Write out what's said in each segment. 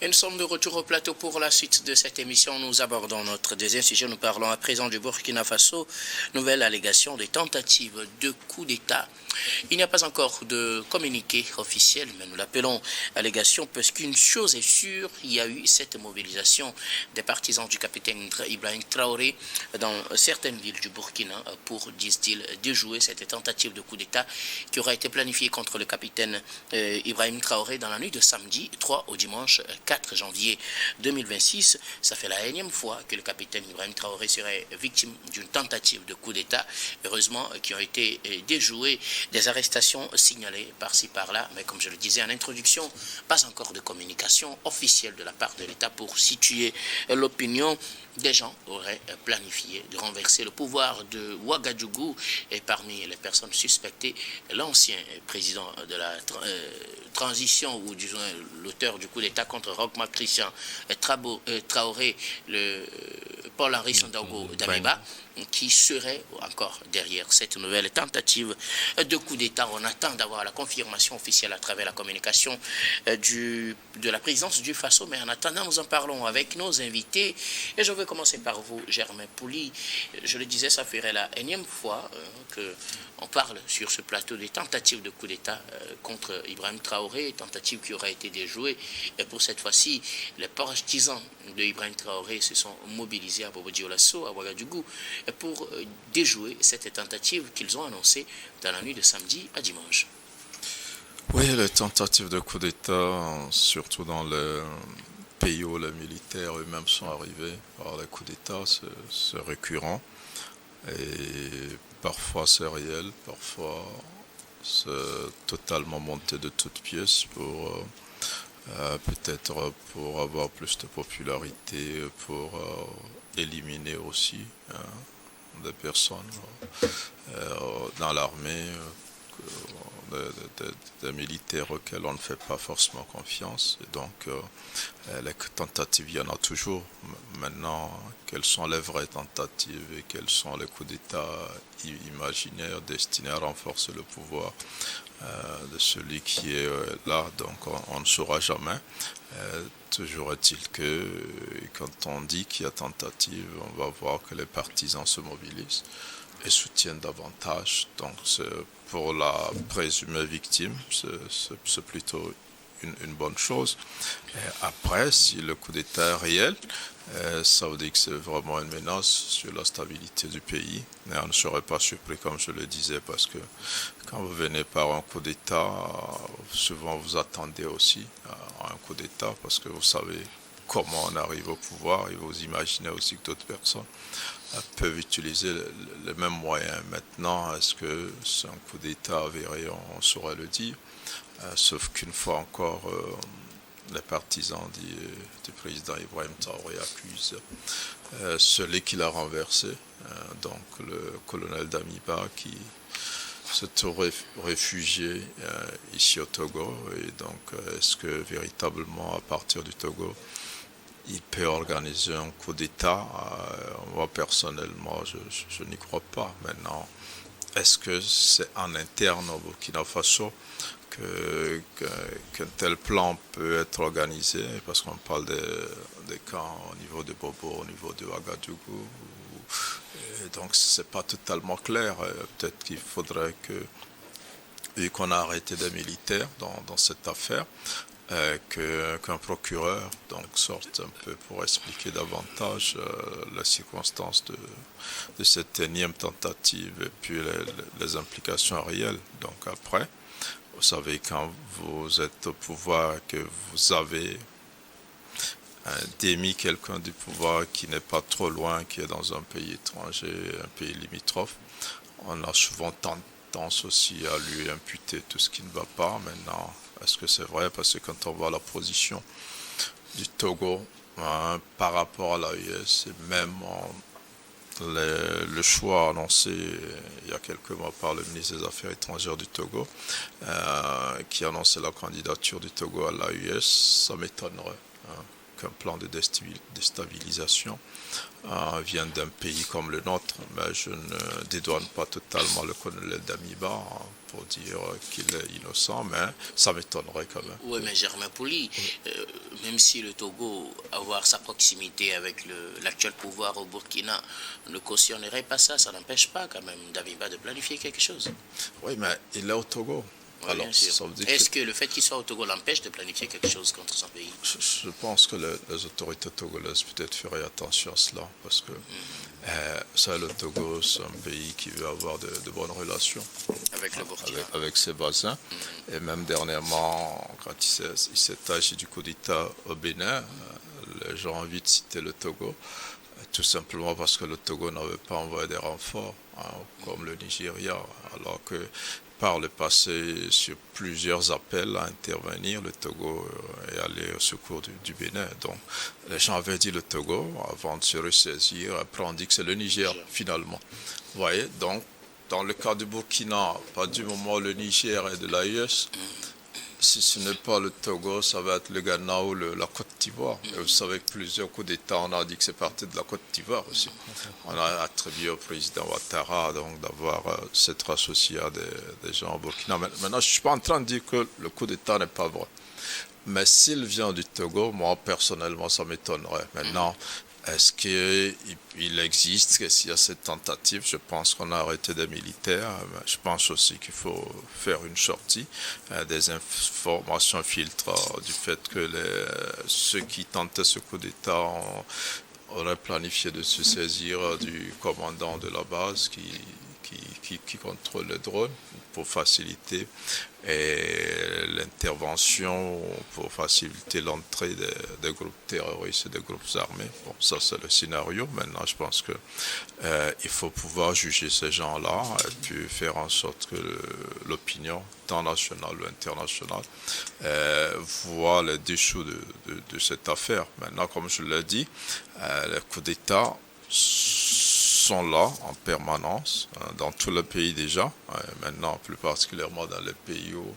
Et nous sommes de retour au plateau pour la suite de cette émission. Nous abordons notre deuxième sujet. Nous parlons à présent du Burkina Faso. Nouvelle allégation des tentatives de coup d'État. Il n'y a pas encore de communiqué officiel, mais nous l'appelons allégation parce qu'une chose est sûre, il y a eu cette mobilisation des partisans du capitaine Ibrahim Traoré dans certaines villes du Burkina pour, disent-ils, déjouer cette tentative de coup d'État qui aura été planifiée contre le capitaine Ibrahim Traoré dans la nuit de samedi 3 au dimanche 4 janvier 2026. Ça fait la énième fois que le capitaine Ibrahim Traoré serait victime d'une tentative de coup d'État. Heureusement, qui ont été déjouées, des arrestations signalées par-ci par-là, mais comme je le disais en introduction, pas encore de communication officielle de la part de l'État pour situer l'opinion. Des gens auraient planifié de renverser le pouvoir de Ouagadougou et parmi les personnes suspectées, l'ancien président de la transition ou disons l'auteur du coup d'État contre Roch-Marc Christian Traoré, le Paul-Henri Sandaogo Damiba, qui serait encore derrière cette nouvelle tentative de coup d'État. On attend d'avoir la confirmation officielle à travers la communication de la présidence du Faso, mais en attendant, nous en parlons avec nos invités. Et je vais commencer par vous, Germain Pouli. Je le disais, ça ferait la énième fois qu'on parle sur ce plateau des tentatives de coup d'État contre Ibrahim Traoré, tentative qui aura été déjouée. Et pour cette fois-ci, les partisans de Ibrahim Traoré se sont mobilisés à Bobo-Dioulasso, à Ouagadougou, pour déjouer cette tentative qu'ils ont annoncée dans la nuit de samedi à dimanche. Oui, les tentatives de coup d'État, surtout dans les pays où les militaires eux-mêmes sont arrivés par les coups d'État, c'est récurrent. Et parfois c'est réel, parfois c'est totalement monté de toutes pièces pour peut-être pour avoir plus de popularité, pour éliminer aussi des personnes dans l'armée, des militaires auxquels on ne fait pas forcément confiance. Et donc, les tentatives, il y en a toujours. Maintenant, quelles sont les vraies tentatives et quels sont les coups d'État imaginaires destinés à renforcer le pouvoir de celui qui est là, donc on ne saura jamais. Toujours est-il que quand on dit qu'il y a tentative, on va voir que les partisans se mobilisent et soutiennent davantage. Donc pour la présumée victime, c'est plutôt une bonne chose. Et après, si le coup d'État est réel, ça veut dire que c'est vraiment une menace sur la stabilité du pays. Et on ne serait pas surpris, comme je le disais, parce que quand vous venez par un coup d'État, souvent vous attendez aussi à un coup d'État, parce que vous savez comment on arrive au pouvoir et vous imaginez aussi que d'autres personnes peuvent utiliser les mêmes moyens. Maintenant, est-ce que c'est un coup d'État avéré? On saurait le dire. Sauf qu'une fois encore, les partisans du président Ibrahim Traoré accusent celui qui l'a renversé, donc le colonel Damiba, qui se trouve réfugié ici au Togo. Et donc, est-ce que véritablement, à partir du Togo, il peut organiser un coup d'État? Moi, personnellement, je n'y crois pas. Maintenant, est-ce que c'est en interne au Burkina Faso qu'un tel plan peut être organisé? Parce qu'on parle des camps au niveau de Bobo, au niveau de Ouagadougou. Et donc, c'est pas totalement clair. Peut-être qu'il faudrait que, vu qu'on a arrêté des militaires dans cette affaire, qu'un procureur donc sorte un peu pour expliquer davantage les circonstances de cette énième tentative et puis les implications réelles. Donc après, vous savez, quand vous êtes au pouvoir, que vous avez démis quelqu'un du pouvoir qui n'est pas trop loin, qui est dans un pays étranger, un pays limitrophe, on a souvent tendance aussi à lui imputer tout ce qui ne va pas. Maintenant, est-ce que c'est vrai? Parce que quand on voit la position du Togo par rapport à l'AES, et même le choix annoncé il y a quelques mois par le ministre des Affaires étrangères du Togo, qui annonçait la candidature du Togo à l'AES, ça m'étonnerait avec un plan de déstabilisation viennent d'un pays comme le nôtre, mais je ne dédouane pas totalement le colonel Damiba pour dire qu'il est innocent, mais ça m'étonnerait quand même. Oui, mais Germain Pouli, même si le Togo, avoir sa proximité avec l'actuel pouvoir au Burkina, ne cautionnerait pas ça, ça n'empêche pas quand même Damiba de planifier quelque chose. Oui, mais il est au Togo. Oui, alors, est-ce que le fait qu'il soit au Togo l'empêche de planifier quelque chose contre son pays? Je pense que les autorités togolaises peut-être feraient attention à cela, parce que ça, le Togo, c'est un pays qui veut avoir de bonnes relations avec le Burkina, avec ses voisins. Et même dernièrement, quand il s'est agi du coup d'État au Bénin, les gens ont envie de citer le Togo, tout simplement parce que le Togo n'avait pas envoyé des renforts, comme le Nigeria, alors que par le passé, sur plusieurs appels à intervenir, le Togo est allé au secours du Bénin. Donc, les gens avaient dit le Togo avant de se ressaisir. Après, on dit que c'est le Niger, finalement. Vous voyez, donc, dans le cas du Burkina, à partir du moment où le Niger est de l'AES, si ce n'est pas le Togo, ça va être le Ghana ou la Côte d'Ivoire. Et vous savez que plusieurs coups d'État, on a dit que c'est parti de la Côte d'Ivoire aussi. On a attribué au président Ouattara donc d'avoir s'être associé à des gens au Burkina. Maintenant, je ne suis pas en train de dire que le coup d'État n'est pas vrai. Mais s'il vient du Togo, moi personnellement, ça m'étonnerait. Maintenant, est-ce qu'il existe, est-ce qu'il y a cette tentative? Je pense qu'on a arrêté des militaires. Mais je pense aussi qu'il faut faire une sortie. Des informations filtrent du fait que ceux qui tentaient ce coup d'État auraient planifié de se saisir du commandant de la base qui contrôle les drones pour faciliter l'intervention, pour faciliter l'entrée des groupes terroristes et des groupes armés. Bon, ça c'est le scénario. Maintenant, je pense que il faut pouvoir juger ces gens-là et puis faire en sorte que l'opinion, tant nationale ou internationale, voit les dessous de cette affaire. Maintenant, comme je l'ai dit, les coups d'État sont là en permanence dans tout le pays déjà. Maintenant, plus particulièrement dans les pays où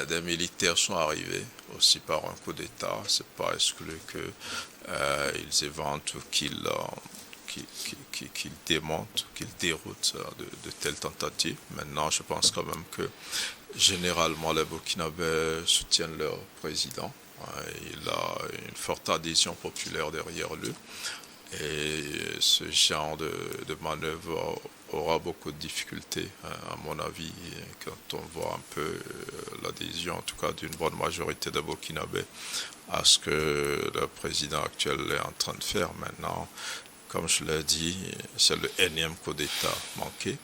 des militaires sont arrivés aussi par un coup d'État. C'est pas exclu qu'ils éventent ou qu'ils démontent, qu'ils déroutent de telles tentatives. Maintenant, je pense quand même que généralement les Burkinabés soutiennent leur président. Il a une forte adhésion populaire derrière lui. Et ce genre de manœuvre aura beaucoup de difficultés, à mon avis, quand on voit un peu l'adhésion, en tout cas d'une bonne majorité de Burkinabés, à ce que le président actuel est en train de faire maintenant. Comme je l'ai dit, c'est le énième coup d'État manqué.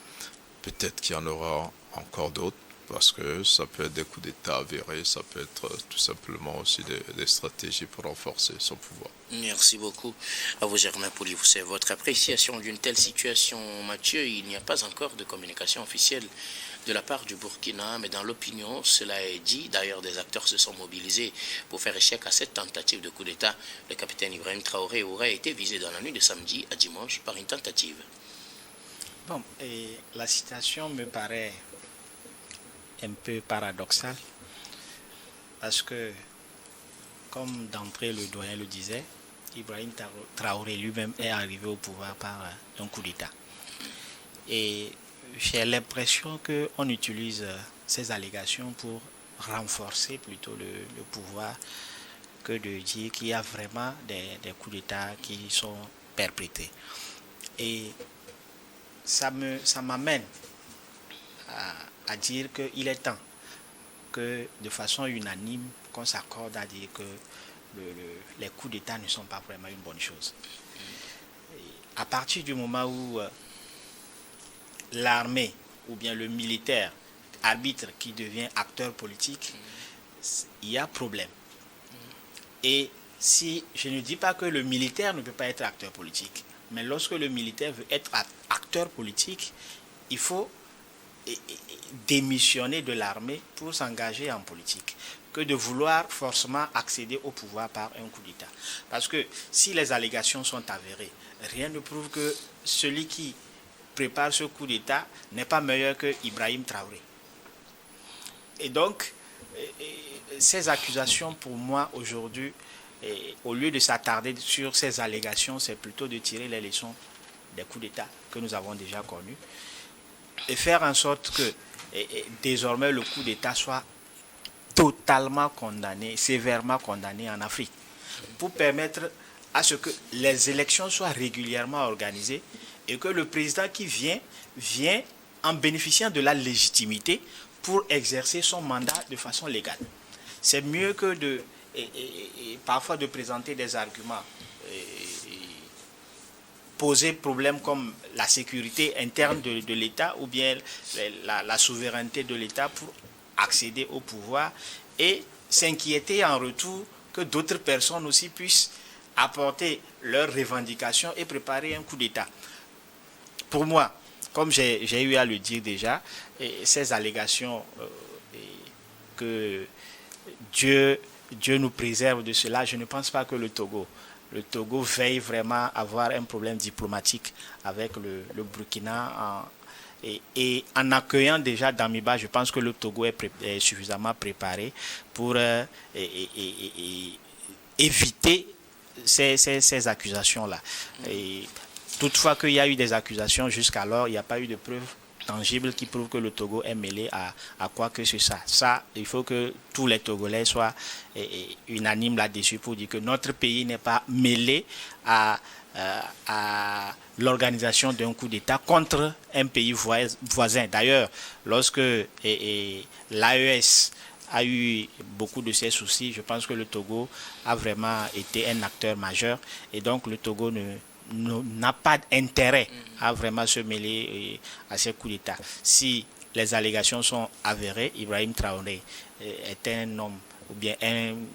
Peut-être qu'il y en aura encore d'autres, parce que ça peut être des coups d'État avérés, ça peut être tout simplement aussi des stratégies pour renforcer son pouvoir. Merci beaucoup à vous, Germain Pouli. C'est votre appréciation d'une telle situation, Mathieu. Il n'y a pas encore de communication officielle de la part du Burkina, mais dans l'opinion, cela est dit. D'ailleurs, des acteurs se sont mobilisés pour faire échec à cette tentative de coup d'État. Le capitaine Ibrahim Traoré aurait été visé dans la nuit de samedi à dimanche par une tentative. Bon, et la situation me paraît un peu paradoxale parce que, comme d'entrée le doyen le disait, Ibrahim Traoré lui-même est arrivé au pouvoir par un coup d'État. Et j'ai l'impression qu'on utilise ces allégations pour renforcer plutôt le pouvoir que de dire qu'il y a vraiment des coups d'État qui sont perpétrés. Et ça m'amène à dire qu'il est temps que de façon unanime qu'on s'accorde à dire que les coups d'État ne sont pas vraiment une bonne chose. Et à partir du moment où l'armée ou bien le militaire arbitre qui devient acteur politique, il y a problème. Et si je ne dis pas que le militaire ne peut pas être acteur politique, mais lorsque le militaire veut être acteur politique, il faut démissionner de l'armée pour s'engager en politique, que de vouloir forcément accéder au pouvoir par un coup d'État. Parce que si les allégations sont avérées, rien ne prouve que celui qui prépare ce coup d'État n'est pas meilleur que Ibrahim Traoré. Et donc, ces accusations, pour moi, aujourd'hui, au lieu de s'attarder sur ces allégations, c'est plutôt de tirer les leçons des coups d'État que nous avons déjà connus et faire en sorte que désormais le coup d'État soit totalement condamné, sévèrement condamné en Afrique, pour permettre à ce que les élections soient régulièrement organisées et que le président qui vient en bénéficiant de la légitimité pour exercer son mandat de façon légale. C'est mieux que parfois de présenter des arguments, poser problème comme la sécurité interne de l'État ou bien la souveraineté de l'État pour accéder au pouvoir et s'inquiéter en retour que d'autres personnes aussi puissent apporter leurs revendications et préparer un coup d'État. Pour moi, comme j'ai eu à le dire déjà, ces allégations que Dieu nous préserve de cela, je ne pense pas que le Togo veille vraiment à avoir un problème diplomatique avec le Burkina. Et en accueillant déjà Damiba, je pense que le Togo est suffisamment préparé pour éviter ces accusations-là. Et toutefois qu'il y a eu des accusations jusqu'alors, il n'y a pas eu de preuves tangibles qui prouvent que le Togo est mêlé à quoi que ce soit. Ça, il faut que tous les Togolais soient unanimes là-dessus pour dire que notre pays n'est pas mêlé à l'organisation d'un coup d'État contre un pays voisin. D'ailleurs, lorsque l'AES a eu beaucoup de ces soucis, je pense que le Togo a vraiment été un acteur majeur et donc le Togo n'a pas d'intérêt à vraiment se mêler à ces coups d'État. Si les allégations sont avérées, Ibrahim Traoré est un homme ou bien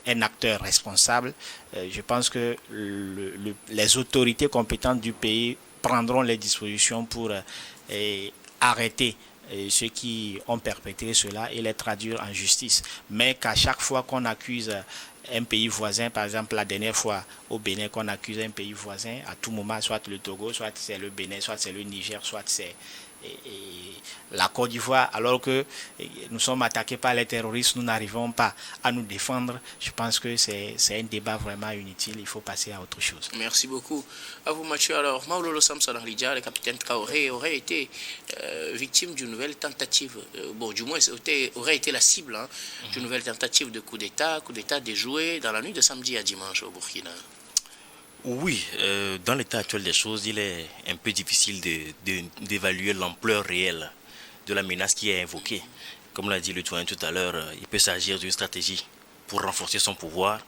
un acteur responsable. Je pense que les autorités compétentes du pays prendront les dispositions pour arrêter ceux qui ont perpétré cela et les traduire en justice. Mais qu'à chaque fois qu'on accuse un pays voisin, par exemple la dernière fois au Bénin qu'on accuse un pays voisin, à tout moment, soit le Togo, soit c'est le Bénin, soit c'est le Niger, soit c'est la Côte d'Ivoire, alors que nous sommes attaqués par les terroristes, nous n'arrivons pas à nous défendre. Je pense que c'est un débat vraiment inutile, il faut passer à autre chose. Merci beaucoup. À vous Mathieu. Alors, Maoulolo Samson Ridja, le capitaine Traoré, aurait été victime d'une nouvelle tentative, du moins aurait été la cible d'une nouvelle tentative de coup d'État déjoué dans la nuit de samedi à dimanche au Burkina. Oui, dans l'état actuel des choses, il est un peu difficile d'évaluer l'ampleur réelle de la menace qui est invoquée. Comme l'a dit le doyen tout à l'heure, il peut s'agir d'une stratégie pour renforcer son pouvoir,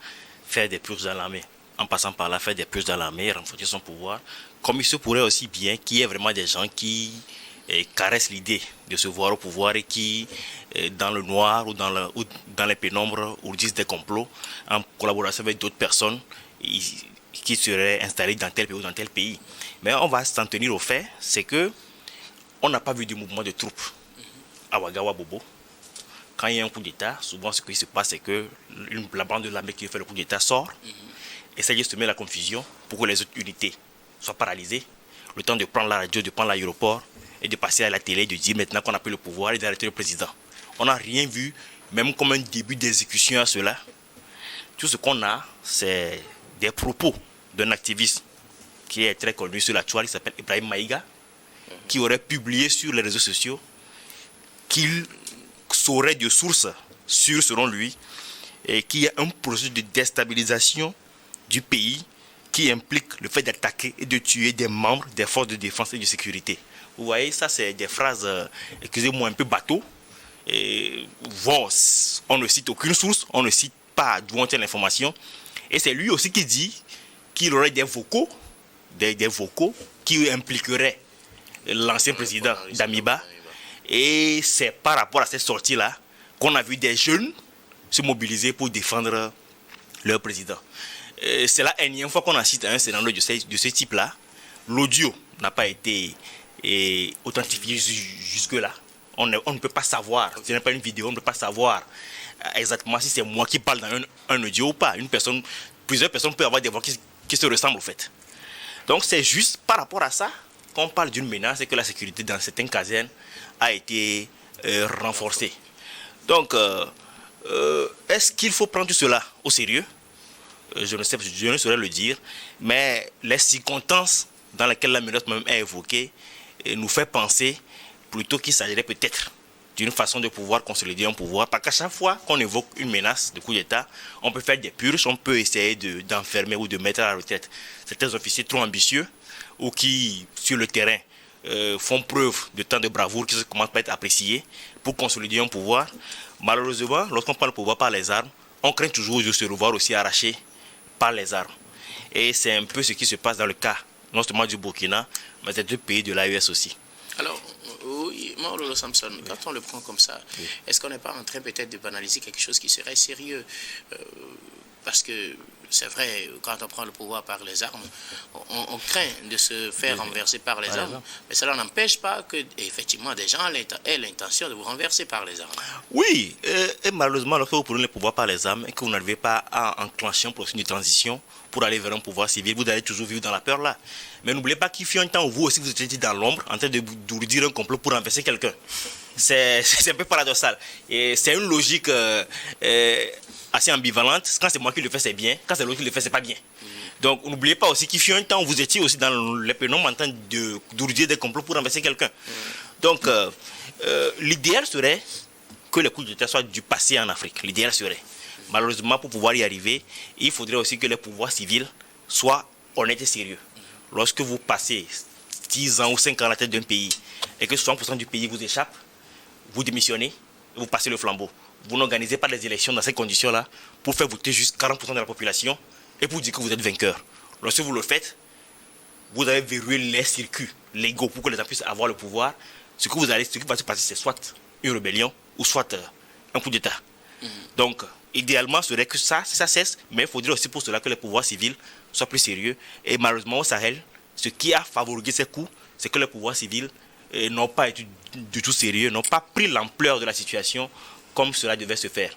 faire des purges dans l'armée. En passant par là, faire des purges dans l'armée, renforcer son pouvoir. Comme il se pourrait aussi bien qu'il y ait vraiment des gens qui caressent l'idée de se voir au pouvoir et qui, dans le noir ou dans les pénombres, ourdissent des complots en collaboration avec d'autres personnes qui seraient installés dans tel pays ou dans tel pays. Mais on va s'en tenir au fait, c'est que on n'a pas vu de mouvement de troupes à Ouagadougou Bobo. Quand il y a un coup d'État, souvent ce qui se passe, c'est que la bande de l'armée qui fait le coup d'État sort, essaye de semer la confusion pour que les autres unités soient paralysées, le temps de prendre la radio, de prendre l'aéroport et de passer à la télé, de dire maintenant qu'on a pris le pouvoir et d'arrêter le président. On n'a rien vu, même comme un début d'exécution à cela. Tout ce qu'on a, c'est des propos d'un activiste qui est très connu sur la toile, il s'appelle Ibrahim Maïga, qui aurait publié sur les réseaux sociaux qu'il saurait de sources sûres selon lui et qu'il y a un processus de déstabilisation du pays qui implique le fait d'attaquer et de tuer des membres des forces de défense et de sécurité. Vous voyez, ça c'est des phrases, excusez-moi, un peu bateau. Et, bon, on ne cite aucune source, on ne cite pas d'où on tient l'information. Et c'est lui aussi qui dit qu'il aurait des vocaux qui impliqueraient l'ancien président Damiba. Et c'est par rapport à cette sortie-là qu'on a vu des jeunes se mobiliser pour défendre leur président. C'est la énième fois qu'on assiste à un scénario de ce type-là. L'audio n'a pas été authentifié jusque-là. On ne peut pas savoir, ce n'est pas une vidéo, on ne peut pas savoir exactement si c'est moi qui parle dans un audio ou pas. Plusieurs personnes peuvent avoir des voix qui se ressemblent au fait. Donc c'est juste par rapport à ça qu'on parle d'une menace et que la sécurité dans certaines casernes a été renforcée. Donc, est-ce qu'il faut prendre tout cela au sérieux? je ne saurais le dire, mais les circonstances dans lesquelles la menace même est évoquée nous fait penser plutôt qu'il s'agirait peut-être d'une façon de pouvoir consolider un pouvoir, parce qu'à chaque fois qu'on évoque une menace de coup d'État, on peut faire des purges, on peut essayer d'enfermer ou de mettre à la retraite certains officiers trop ambitieux ou qui, sur le terrain, font preuve de tant de bravoure qui commencent à être appréciés pour consolider un pouvoir. Malheureusement, lorsqu'on prend le pouvoir par les armes, on craint toujours de se revoir aussi arraché par les armes. Et c'est un peu ce qui se passe dans le cas, non seulement du Burkina, mais des deux pays de l'AES aussi. Alors, oui, Maololo Samson, quand on le prend comme ça, est-ce qu'on n'est pas en train peut-être de banaliser quelque chose qui serait sérieux parce que c'est vrai, quand on prend le pouvoir par les armes, on craint de se faire renverser par les armes, mais cela n'empêche pas que, effectivement, des gens aient l'intention de vous renverser par les armes. Oui, et malheureusement, lorsque vous prenez le pouvoir par les armes et que vous n'arrivez pas à enclencher un processus de transition pour aller vers un pouvoir civil, vous allez toujours vivre dans la peur là. Mais n'oubliez pas qu'il fut un temps où vous aussi vous étiez dans l'ombre en train de vous dire un complot pour renverser quelqu'un. C'est un peu paradoxal. Et c'est une logique assez ambivalente. Quand c'est moi qui le fais, c'est bien. Quand c'est l'autre qui le fait, c'est pas bien. Donc n'oubliez pas aussi qu'il fut un temps où vous étiez aussi dans les pénombres en train de dire des complots pour renverser quelqu'un. Donc l'idéal serait que les coups d'État soient du passé en Afrique. L'idéal serait. Malheureusement, pour pouvoir y arriver, il faudrait aussi que les pouvoirs civils soient honnêtes et sérieux. Lorsque vous passez 10 ans ou 5 ans à la tête d'un pays et que 60% du pays vous échappe, vous démissionnez et vous passez le flambeau. Vous n'organisez pas les élections dans ces conditions-là pour faire voter juste 40% de la population et pour dire que vous êtes vainqueur. Lorsque vous le faites, vous avez verrouillé les circuits légaux pour que les gens puissent avoir le pouvoir. Ce qui va se passer, c'est soit une rébellion ou soit un coup d'État. Donc, idéalement, ce serait que ça cesse, mais il faudrait aussi pour cela que les pouvoirs civils soient plus sérieux. Et malheureusement, au Sahel, ce qui a favorisé ces coups, c'est que les pouvoirs civils n'ont pas été du tout sérieux, n'ont pas pris l'ampleur de la situation comme cela devait se faire.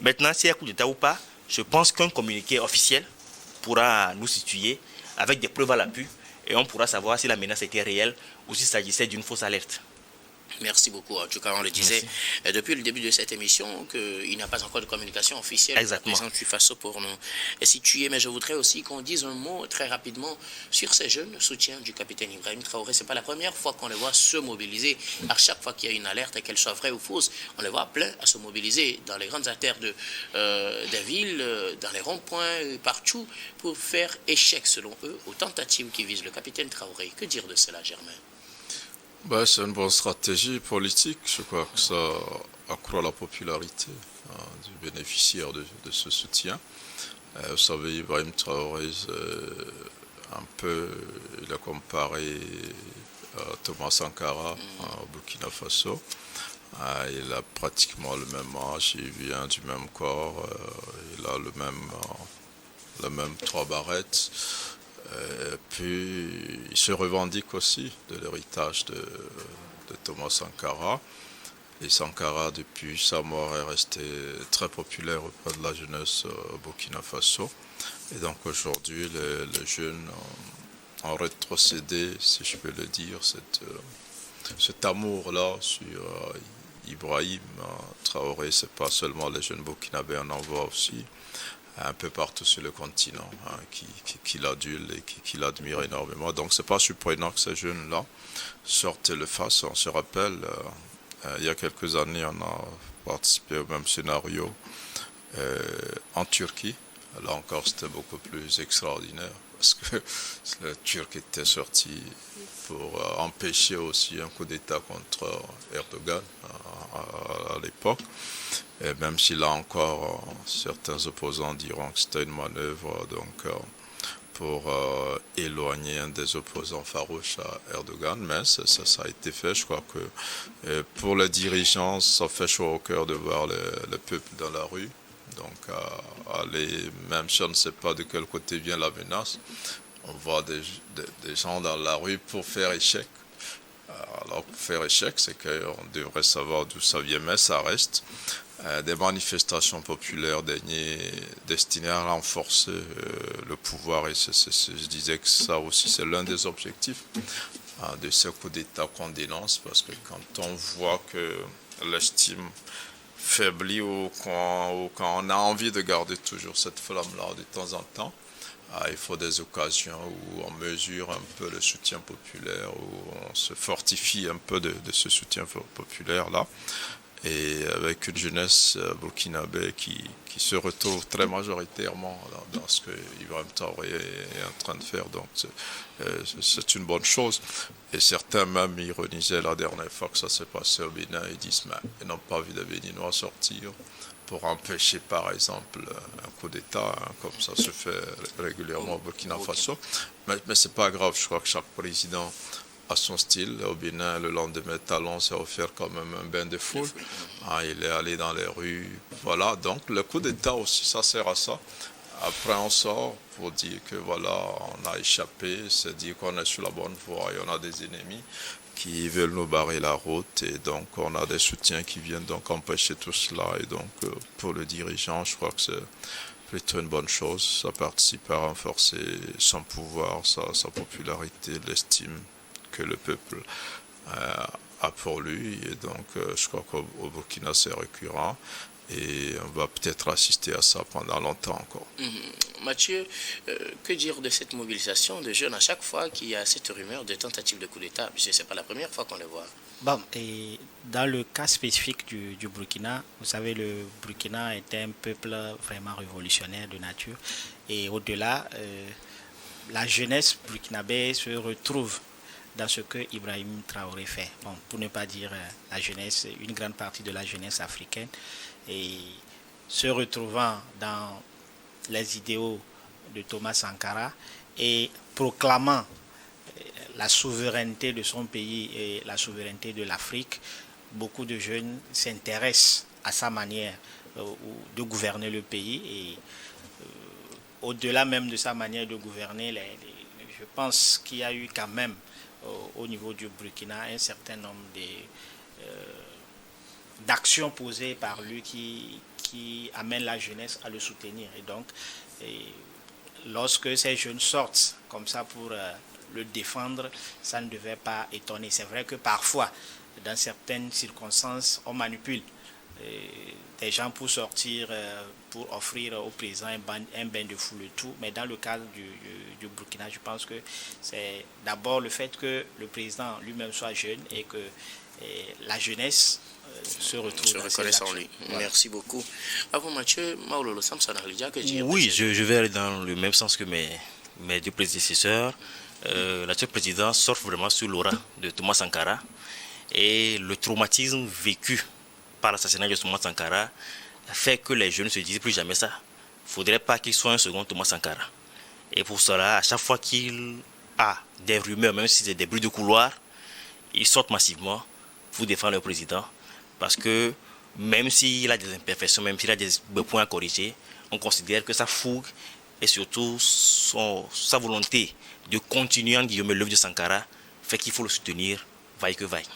Maintenant, s'il y a coup d'État ou pas, je pense qu'un communiqué officiel pourra nous situer avec des preuves à l'appui et on pourra savoir si la menace était réelle ou s'il s'agissait d'une fausse alerte. Merci beaucoup. En tout cas, on le disait depuis le début de cette émission qu'il n'y a pas encore de communication officielle de la présidence du Faso pour nous situer. Mais je voudrais aussi qu'on dise un mot très rapidement sur ces jeunes soutiens du capitaine Ibrahim Traoré. Ce n'est pas la première fois qu'on les voit se mobiliser. À chaque fois qu'il y a une alerte, et qu'elle soit vraie ou fausse, on les voit plein à se mobiliser dans les grandes artères des villes, dans les ronds-points, partout, pour faire échec, selon eux, aux tentatives qui visent le capitaine Traoré. Que dire de cela, Germain? C'est une bonne stratégie politique. Je crois que ça accroît la popularité du bénéficiaire de ce soutien. Vous savez, Ibrahim Traoré, il a comparé Thomas Sankara au Burkina Faso. Il a pratiquement le même âge, il vient du même corps, il a le même 3 barrettes. Puis il se revendique aussi de l'héritage de Thomas Sankara. Et Sankara, depuis sa mort, est resté très populaire auprès de la jeunesse au Burkina Faso. Et donc aujourd'hui, les jeunes ont rétrocédé, si je peux le dire, cet amour-là sur Ibrahim Traoré. C'est pas seulement les jeunes burkinabés, on en voit aussi un peu partout sur le continent, qui l'adulent et qui l'admirent énormément. Donc c'est pas surprenant que ces jeunes-là sortent le face. On se rappelle, il y a quelques années, on a participé au même scénario en Turquie. Là encore, c'était beaucoup plus extraordinaire parce que le Turc était sorti pour empêcher aussi un coup d'État contre Erdogan à l'époque. Et même si là encore, certains opposants diront que c'était une manœuvre pour éloigner un des opposants farouches à Erdogan, mais ça a été fait. Je crois que pour les dirigeants, ça fait chaud au cœur de voir le peuple dans la rue. Donc, même si on ne sait pas de quel côté vient la menace, on voit des gens dans la rue pour faire échec. Alors, pour faire échec, c'est qu'on devrait savoir d'où ça vient, mais ça reste des manifestations populaires destinées à renforcer le pouvoir. Et je disais que ça aussi, c'est l'un des objectifs de ce coup d'État qu'on dénonce, parce que quand on voit que l'estime faiblit ou quand on a envie de garder toujours cette flamme-là de temps en temps. Il faut des occasions où on mesure un peu le soutien populaire, où on se fortifie un peu de ce soutien populaire-là. Et avec une jeunesse burkinabé qui se retrouve très majoritairement dans ce que Ibrahim Traoré est en train de faire. Donc c'est une bonne chose. Et certains même ironisaient la dernière fois que ça s'est passé au Bénin. Ils disent ils n'ont pas vu des Béninois sortir pour empêcher par exemple un coup d'État, comme ça se fait régulièrement au Burkina Faso. Mais c'est pas grave, je crois que chaque président à son style. Au Bénin, le lendemain, Talon s'est offert quand même un bain de foule. Il est allé dans les rues. Voilà, donc le coup d'État aussi, ça sert à ça. Après, on sort pour dire que voilà, on a échappé, c'est dire qu'on est sur la bonne voie et on a des ennemis qui veulent nous barrer la route et donc on a des soutiens qui viennent donc empêcher tout cela. Et donc pour le dirigeant, je crois que c'est plutôt une bonne chose. Ça participe à renforcer son pouvoir, sa popularité, l'estime que le peuple a pour lui. Et donc je crois qu'au Burkina c'est récurrent. Et on va peut-être assister à ça pendant longtemps encore. Mathieu, que dire de cette mobilisation de jeunes à chaque fois qu'il y a cette rumeur de tentative de coup d'État? Ce n'est pas la première fois qu'on le voit. Bon, et dans le cas spécifique du Burkina, vous savez, le Burkina est un peuple vraiment révolutionnaire de nature. Et au-delà, la jeunesse burkinabé se retrouve dans ce que Ibrahim Traoré fait. Bon, pour ne pas dire la jeunesse, une grande partie de la jeunesse africaine, et se retrouvant dans les idéaux de Thomas Sankara et proclamant la souveraineté de son pays et la souveraineté de l'Afrique, beaucoup de jeunes s'intéressent à sa manière de gouverner le pays et au-delà même de sa manière de gouverner, je pense qu'il y a eu quand même au niveau du Burkina un certain nombre d'actions posées par lui qui amènent la jeunesse à le soutenir. Et donc, lorsque ces jeunes sortent comme ça pour le défendre, ça ne devait pas étonner. C'est vrai que parfois, dans certaines circonstances, on manipule des gens pour sortir, pour offrir au président un bain de foule et tout. Mais dans le cadre du Burkina, je pense que c'est d'abord le fait que le président lui-même soit jeune et que la jeunesse se retrouve dans reconnaisse en lui. Voilà. Merci beaucoup. Avant Mathieu, Maololo Samson Arlidia, que dire? Oui, je vais aller dans le même sens que mes deux prédécesseurs. L'actuel président surfe vraiment sur l'aura de Thomas Sankara et le traumatisme vécu par l'assassinat de Thomas Sankara fait que les jeunes ne se disent plus jamais ça. Il ne faudrait pas qu'il soit un second Thomas Sankara. Et pour cela, à chaque fois qu'il a des rumeurs, même si c'est des bruits de couloir, ils sortent massivement pour défendre le président. Parce que même s'il a des imperfections, même s'il a des points à corriger, on considère que sa fougue et surtout sa volonté de continuer en guillemets l'œuvre de Sankara fait qu'il faut le soutenir, vaille que vaille.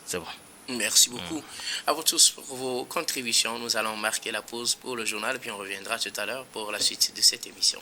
C'est bon. Merci beaucoup à vous tous pour vos contributions. Nous allons marquer la pause pour le journal, puis on reviendra tout à l'heure pour la suite de cette émission.